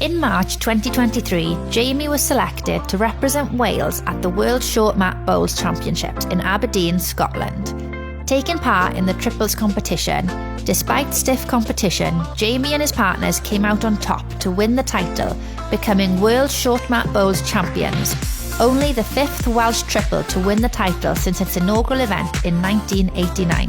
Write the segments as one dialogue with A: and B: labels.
A: In March 2023, Jamie was selected to represent Wales at the World Short Mat Bowls Championships in Aberdeen, Scotland. Taking part in the triples competition, despite stiff competition, Jamie and his partners came out on top to win the title, becoming World Short Mat Bowls champions, only the 5th Welsh triple to win the title since its inaugural event in 1989.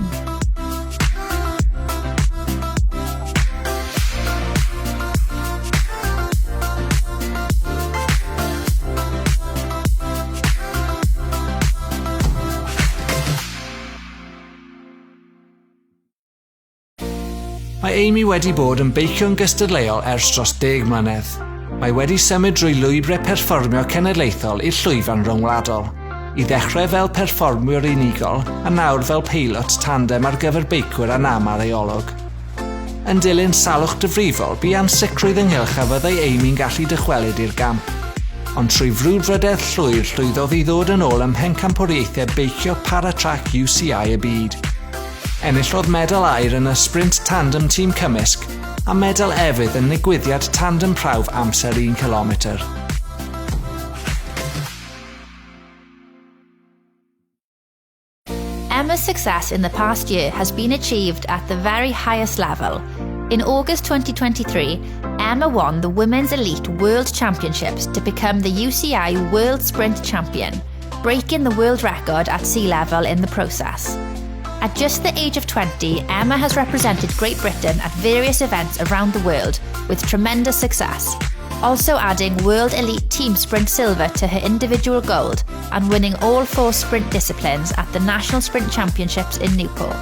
B: Mae Amy wedi bod yn beicio'n gystadleuol ers dros 10 mlynedd. Mae wedi symud drwy lwybrau perfformio cenedlaethol i'r llwyfan rhyngwladol, i ddechrau fel perfformwyr unigol a nawr fel peilot tandem ar gyfer beicwyr a nam arheolwg. Yn dilyn salwch dyfrifol, bu ansicrwydd ynghylch a fyddai Amy'n gallu dychwelyd i'r gamp. Ond trwy frwdfrydedd llwyr llwyddodd i ddod yn ôl ym mhencampwriaethau beicio para-trac UCI y byd. Enillodd medal aur yn y sprint tandem tîm cymysg a medal efydd yn nigwyddiad tandem prawf amser 1 kilometr.
A: Emma's success in the past year has been achieved at the very highest level. In August 2023, Emma won the Women's Elite World Championships to become the UCI World Sprint Champion, breaking the world record at sea level in the process. At just the age of 20, Emma has represented Great Britain at various events around the world with tremendous success, also adding World Elite Team Sprint Silver to her individual gold and winning all 4 sprint disciplines at the National Sprint Championships in Newport.